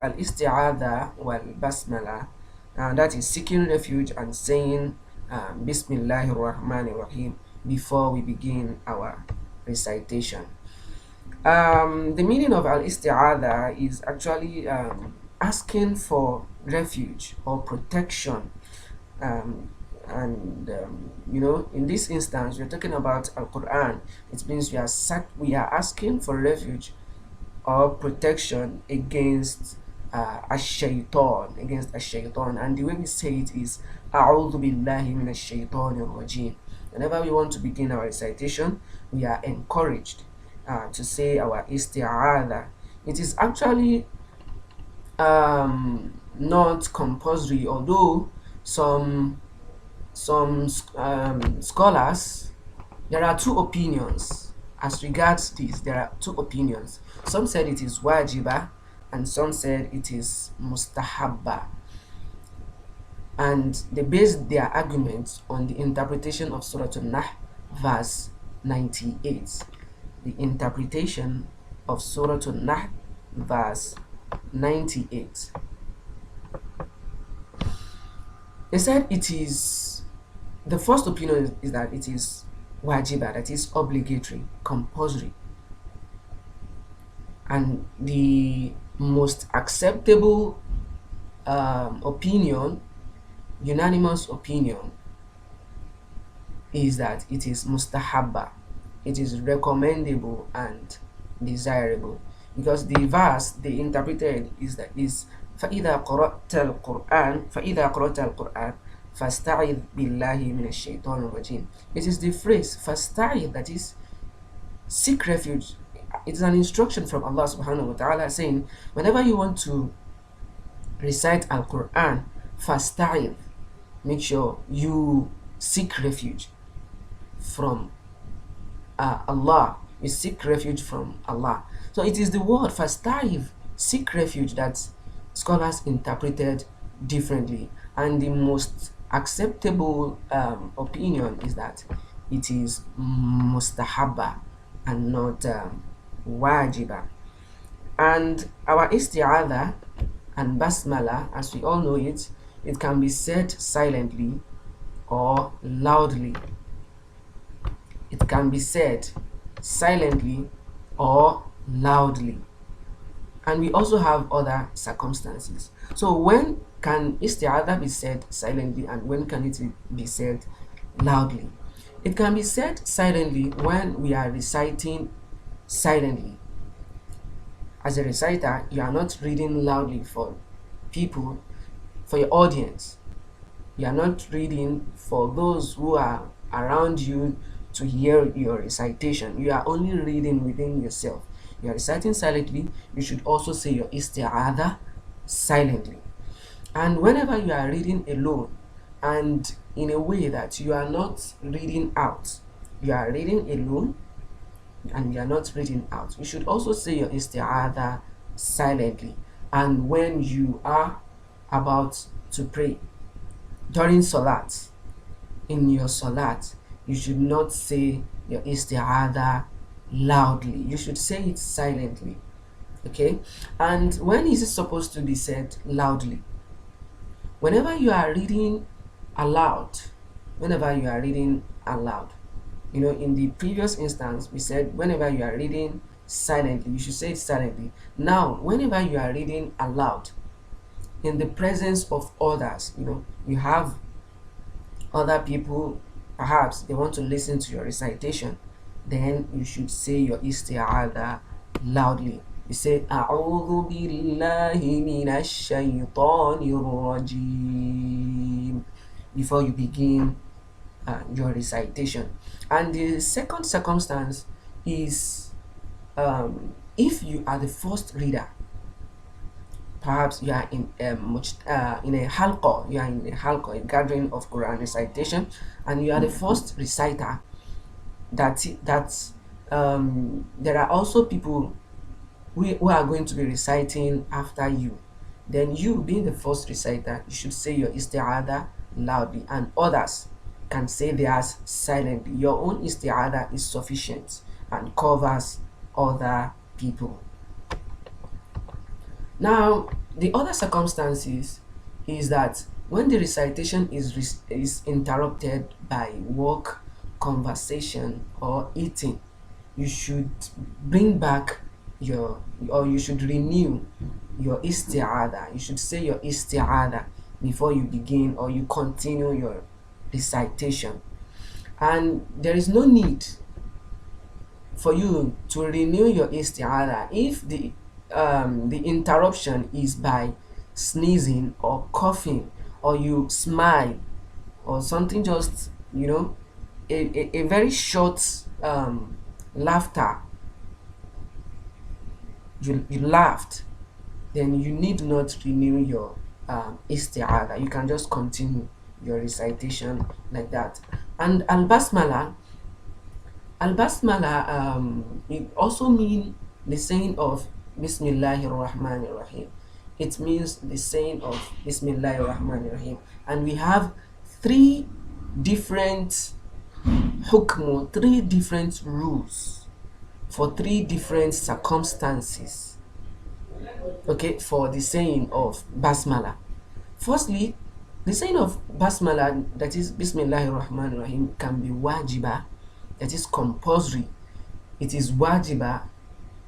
al-isti'adha wal-basmala, that is seeking refuge and saying Bismillahir Rahmanir Rahim before we begin our recitation. The meaning of al-isti'adha is actually asking for refuge or protection. Um, and in this instance, we're talking about Al-Quran. It means we are asking for refuge or protection against ash-shaytan, and the way we say it is a'udhu billahi minash shaytanir rajim. Whenever we want to begin our recitation, we are encouraged to say our isti'adha. It is actually not compulsory, although some scholars, there are two opinions as regards this. There are two opinions. Some said it is wajiba and some said it is mustahabba, and they based their arguments on the interpretation of Surah An-Nahl verse 98. The interpretation of Surah An-Nahl verse 98. They said it is, the first opinion is that it is wajiba, that is obligatory, compulsory. And the most acceptable opinion, unanimous opinion, is that it is mustahabba. It is recommendable and desirable, because the verse they interpreted is that is فَإِذَا قَرَأْتَ الْقُرْآنَ فَاسْتَعِذْ بِاللَّهِ مِنَ الشَّيْطَانِ الرَّجِيمِ. It is the phrase فَاسْتَعِذْ, that is seek refuge. It is an instruction from Allah subhanahu wa ta'ala saying, whenever you want to recite Al-Quran, فَاسْتَعِذْ, make sure you seek refuge from Allah. You seek refuge from Allah. So it is the word fastaiv, seek refuge, that scholars interpreted differently, and the most acceptable opinion is that it is mustahabba and not wajiba. And our isti'adha and basmala, as we all know it, it can be said silently or loudly. It can be said silently or loudly. And we also have other circumstances. So when can isti'adha be said silently and when can it be said loudly? It can be said silently when we are reciting silently. As a reciter, you are not reading loudly for people, for your audience. You are not reading for those who are around you to hear your recitation. You are only reading within yourself. You are reciting silently. You should also say your isti'adha silently. And whenever you are reading alone and in a way that you are not reading out, you are reading alone and you are not reading out, you should also say your isti'adha silently. And when you are about to pray during salat, in your salat, you should not say your isti'adha loudly. You should say it silently. Okay? And when is it supposed to be said loudly? Whenever you are reading aloud. Whenever you are reading aloud. In the previous instance, we said whenever you are reading silently, you should say it silently. Now, whenever you are reading aloud, in the presence of others, you have other people, perhaps they want to listen to your recitation, then you should say your isti'adha loudly. You say a'udhu billahi minash shaytanir rajim before you begin your recitation. And the second circumstance is if you are the first reader. Perhaps you are in a halqa, a gathering of Quran recitation, and you are the first reciter. There are also people who are going to be reciting after you. Then you, being the first reciter, you should say your isti'adha loudly, and others can say theirs silently. Your own isti'adha is sufficient and covers other people. Now, the other circumstances is that when the recitation is interrupted by work, conversation, or eating, you should bring back your, or you should renew your isti'adha. You should say your isti'adha before you begin or you continue your recitation. And there is no need for you to renew your isti'adha if the interruption is by sneezing or coughing, or you smile, or something, just a very short laughter, you laughed, then you need not renew your isti'adha. You can just continue your recitation like that. And al-basmala, it also means the saying of Bismillahir Rahmanir Rahim. It means the saying of Bismillahir Rahmanir Rahim. And we have three different three different rules for three different circumstances, okay, for the saying of basmala. Firstly, the saying of basmala, that is Bismillahir Rahmanir Rahim, can be wajiba, that is compulsory. It is wajiba,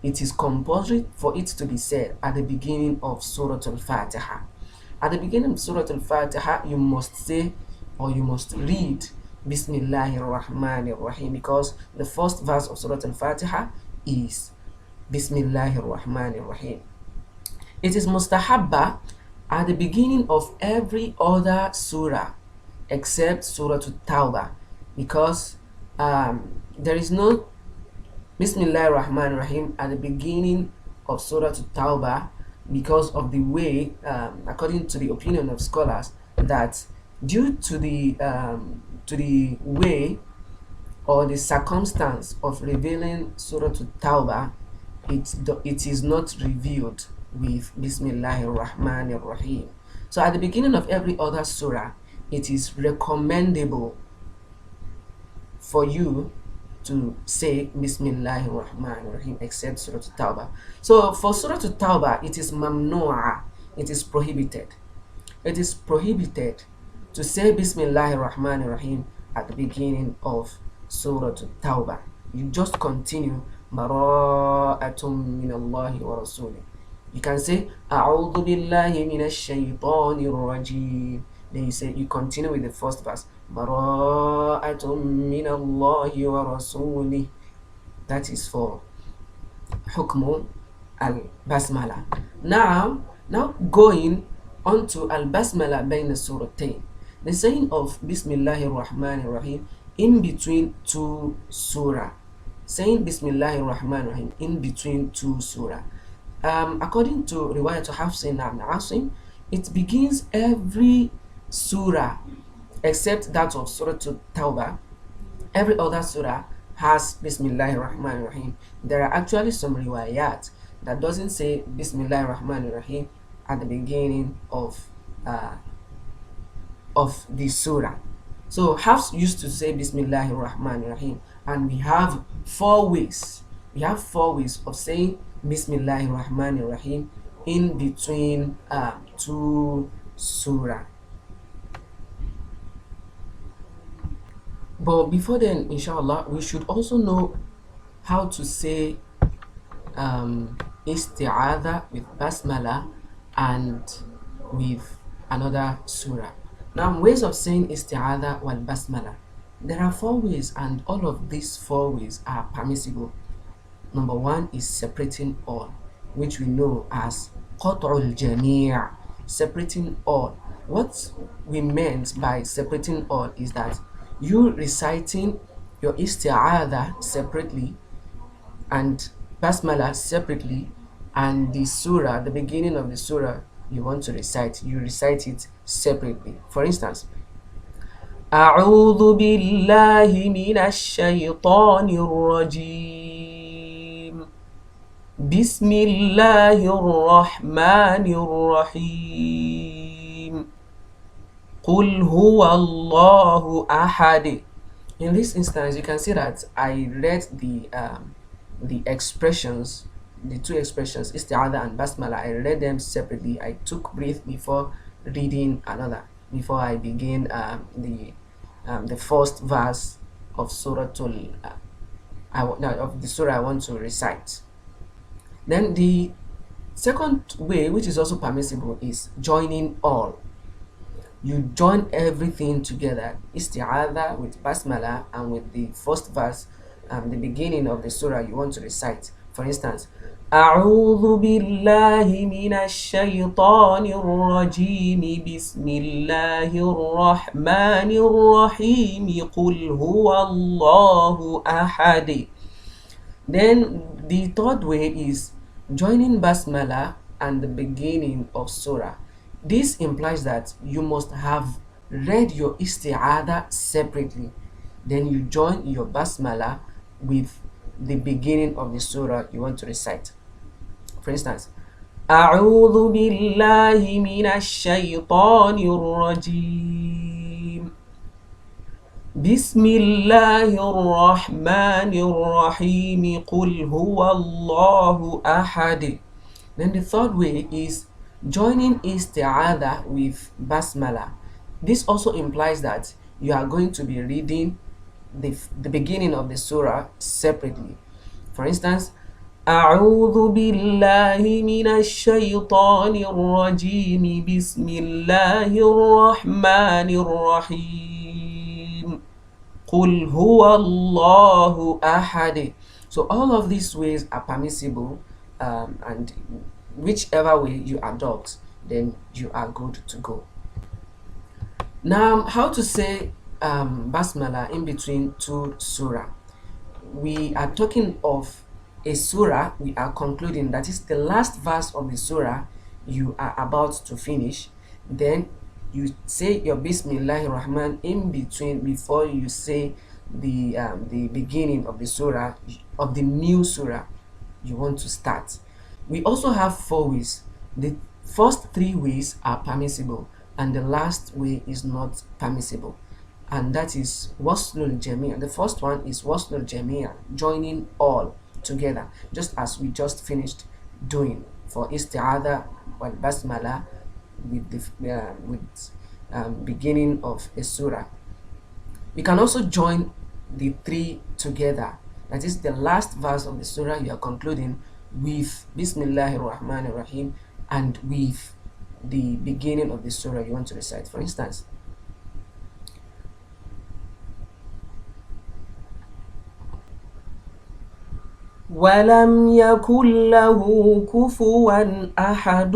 it is compulsory for it to be said at the beginning of Surah Al-Fatiha. At the beginning of Surah Al-Fatiha, you must say, or you must read Bismillahir Rahmanir Rahim, because the first verse of Surah Al-Fatiha is Bismillahir Rahmanir Rahim. It is mustahabba at the beginning of every other surah except Surah At-Tawbah, because there is no Bismillahir Rahmanir Rahim at the beginning of Surah At-Tawbah, because of the way, according to the opinion of scholars, that due to the way or the circumstance of revealing Surah At-Tawbah, it is not revealed with Bismillahir Rahmanir Rahim. So at the beginning of every other surah, it is recommendable for you to say Bismillahir Rahmanir Rahim except Surah At-Tawbah. So for Surah At-Tawbah, it is mamnu'a, it is prohibited. It is prohibited to say Bismillahir Rahmanir Rahim at the beginning of Surah At-Tawbah. You just continue Bara'atum minallahi wa rasulih. You can say A'udhu billahi minash shaytanir rajim. Then you continue with the first verse. Bara'atum minallahi wa rasulih. That is for hukmu al-basmala. Now going on to al-basmala bayna suratayn. The saying of Bismillahir Rahmanir Rahim in between two surah. Saying Bismillahir Rahmanir Rahim in between two surah. According to Riwayat to Hafsin and Asim, it begins every surah except that of Surah Tawbah. Every other surah has Bismillahir Rahmanir Rahim. There are actually some riwayat that doesn't say Bismillahir Rahmanir Rahim at the beginning of the surah. So Hafs used to say Bismillahir Rahmanir Rahim, and we have four ways. We have four ways of saying Bismillahir Rahmanir Rahim in between two surah. But before then, inshallah, we should also know how to say isti'adha with basmala and with another surah. Now, ways of saying isti'adha wal basmala. There are four ways, and all of these four ways are permissible. Number one is separating all, which we know as qat'ul jami', separating all. What we meant by separating all is that you reciting your isti'adha separately and basmala separately, and the surah, the beginning of the surah you want to recite, you recite it separately. For instance, أعوذ بالله من الشيطان الرجيم بسم الله الرحمن الرحيم قل هو الله أحد. In this instance, you can see that I read the expressions the two expressions, isti'adha and basmala, I read them separately. I took breath before reading another, before I begin the first verse of of the surah I want to recite. Then the second way, which is also permissible, is joining all. You join everything together, isti'adha with basmala and with the first verse, the beginning of the surah you want to recite. For instance, أعوذ بالله من الشيطان الرجيم بسم الله الرحمن الرحيم قل هو الله أحد. Then the third way is joining basmala and the beginning of surah. This implies that you must have read your isti'adha separately. Then you join your basmala with the beginning of the surah you want to recite. For instance, أعوذ بالله من الشيطان الرجيم بسم الله الرحمن الرحيم قل هو الله أحد. Then the third way is joining isti'adha with basmala. This also implies that you are going to be reading the beginning of the surah separately. For instance, أعوذ بالله من الشيطان الرجيم بسم الله الرحمن الرحيم قل هو الله أحد. So all of these ways are permissible, and whichever way you adopt, then you are good to go. Now, how to say basmala in between two surah? We are talking of a surah we are concluding, that is the last verse of the surah you are about to finish. Then you say your Bismillahir Rahman in between before you say the beginning of the surah, of the new surah you want to start. We also have four ways. The first three ways are permissible and the last way is not permissible, and that is waslul jami'. The first one is waslul jami', joining all together, just as we just finished doing for isti'adha wal basmala with the beginning of a surah. We can also join the three together, that is the last verse of the surah you are concluding, with Bismillahir Rahmanir Rahim and with the beginning of the surah you want to recite. For instance, ولم يكن له كفوا أحد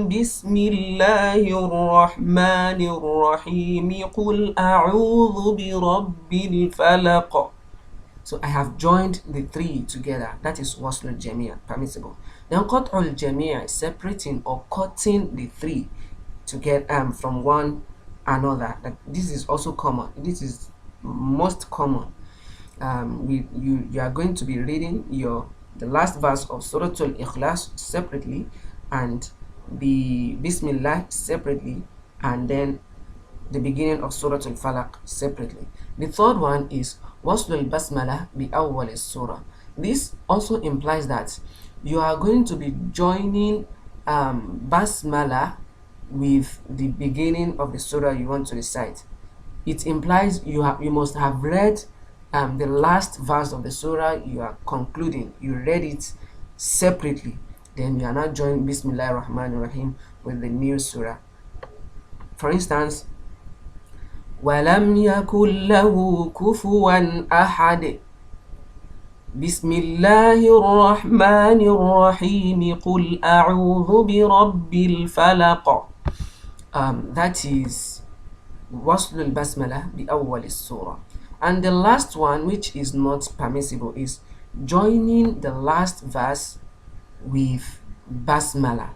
بسم الله الرحمن الرحيم قل أعوذ برب الفلق. So I have joined the three together. That is waslul jami', permissible. Then qat'ul jami', separating or cutting the three to get from one another. This is also common. This is most common. You are going to be reading the last verse of Surah Al-Ikhlas separately and the Bismillah separately, and then the beginning of Surah Al-Falaq separately. The third one is Waslul Basmala bi awwal surah. This also implies that you are going to be joining Basmala with the beginning of the surah you want to recite. It implies you must have read the last verse of the surah you are concluding. You read it separately, then you are not joining Bismillah ar-Rahman ar-Rahim with the new surah. For instance, وَلَمْ يَكُنْ لَهُ كُفُوًا أَحَدٌ بسم الله الرحمن الرحيم قل أعوذ برب الفلق. That is Waslul Basmala bi awwal surah. And the last one, which is not permissible, is joining the last verse with Basmala.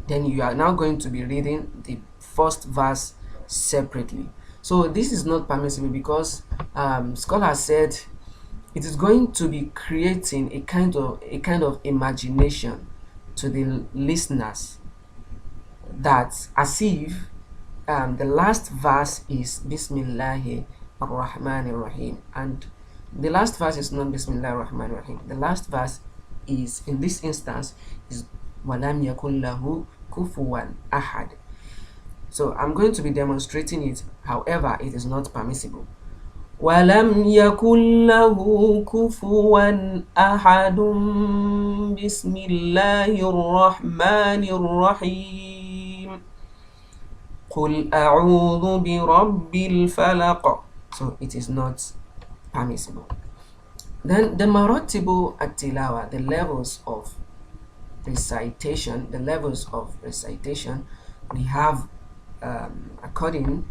Then you are now going to be reading the first verse separately. So this is not permissible because scholars said it is going to be creating a kind of imagination to the listeners, that as if the last verse is Bismillah ar-Rahman ar-Rahim and the last verse is not Bismillah ar-Rahman ar-Rahim. The last verse is in this instance is walam yakun lahu kufuwan ahad. So I'm going to be demonstrating it. However, it is not permissible. ولم يكن له كفوا أحد. بسم الله الرحمن الرحيم. قل أعوذ برب الفلق. So it is not permissible. Then the maratibu at-tilawa, the levels of recitation, we have according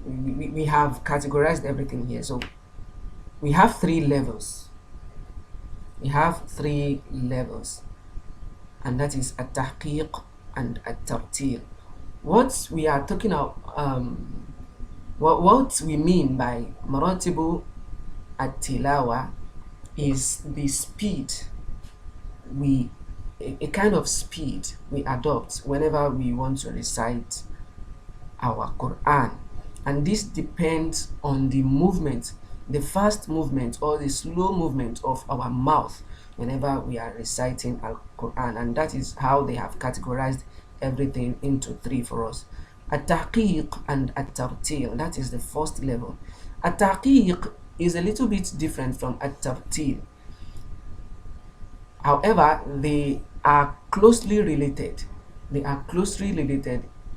we have categorized everything here. So we have three levels. And that is at-tahqiq and at-tartil. What we are talking about, what we mean by maratibu at-tilawa is the speed a kind of speed we adopt whenever we want to recite our Quran, and this depends on the movement, the fast movement or the slow movement of our mouth whenever we are reciting Al Quran, and that is how they have categorized everything into three for us: at-tahqiq and at-tartil. That is the first level. At-tahqiq is a little bit different from at-tartil. However, they are closely related.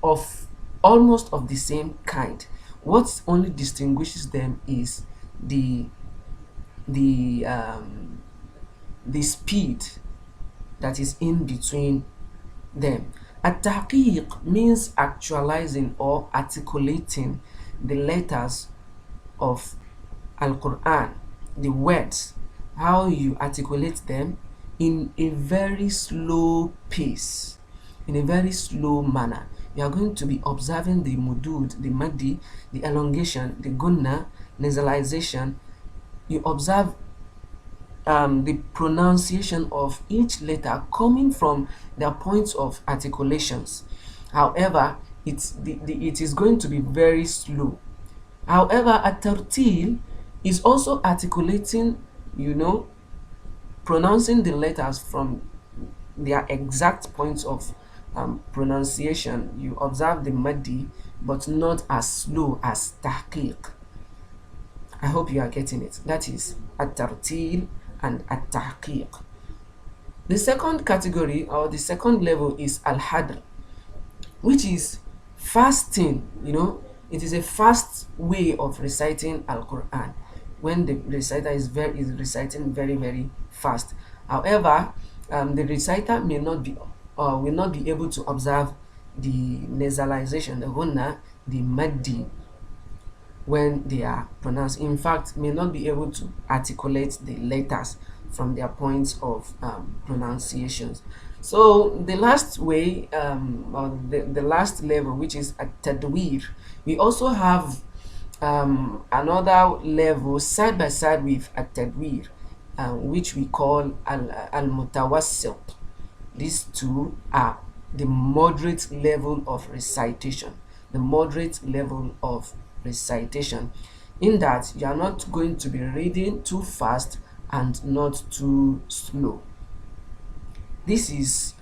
Of almost of the same kind. What only distinguishes them is the the um, the speed that is in between them. At-tahqiq means actualizing or articulating the letters of Al-Quran, the words, how you articulate them in a very slow pace, in a very slow manner. You are going to be observing the mudud, the maddi, the elongation, the gunna, nasalization. You observe the pronunciation of each letter coming from their points of articulations. However, it is going to be very slow. However, a tartil is also articulating, pronouncing the letters from their exact points of pronunciation. You observe the maddi, but not as slow as tahqiq. I hope you are getting it. That is at-tartil and at-tahqiq. The second category or the second level is al-hadr, which is fasting. It is a fast way of reciting Al-Quran when the reciter is reciting very, very fast. However, the reciter may not be will not be able to observe the nasalization, the gunna, the maddi when they are pronounced. In fact, may not be able to articulate the letters from their points of pronunciations. So the last way, or the last level, which is at tadwir, we also have another level side by side with at tadwir, which we call al mutawassit. These two are the moderate level of recitation. The moderate level of recitation, in that you are not going to be reading too fast and not too slow. This is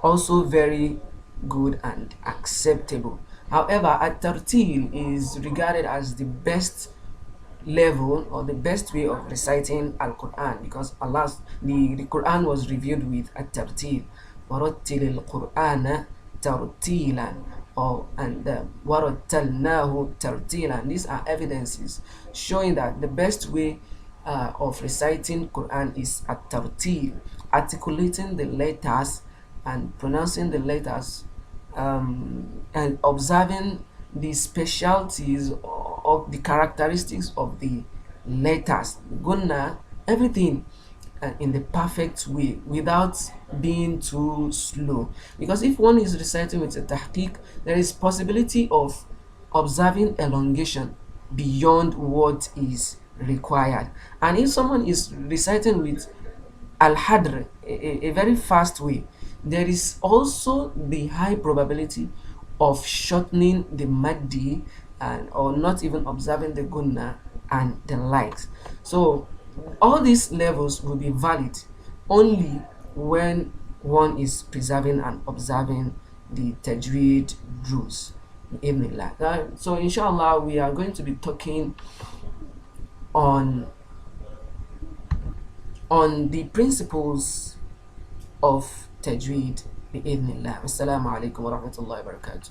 also very good and acceptable. However, at-tartil is regarded as the best level or the best way of reciting Al-Quran, because the Quran was revealed with at-tartil. وَرَتِّلِ الْقُرْآنَ تَرْتِيلًا, and وَرَتَّلْنَاهُ تَرْتِيلًا. These are evidences showing that the best way of reciting Quran is at-tartil, articulating the letters and pronouncing the letters, and observing the specialties of the characteristics of the letters, gunna, everything in the perfect way without being too slow. Because if one is reciting with a tahqiq, there is possibility of observing elongation beyond what is required. And if someone is reciting with al-hadr, a very fast way, there is also the high probability of shortening the maddi, and or not even observing the gunna and the likes. So all these levels will be valid only when one is preserving and observing the Tajweed rules. So inshallah we are going to be talking on the principles of Tajweed. بإذن الله. Assalamu alaikum wa rahmatullahi wa barakatuh.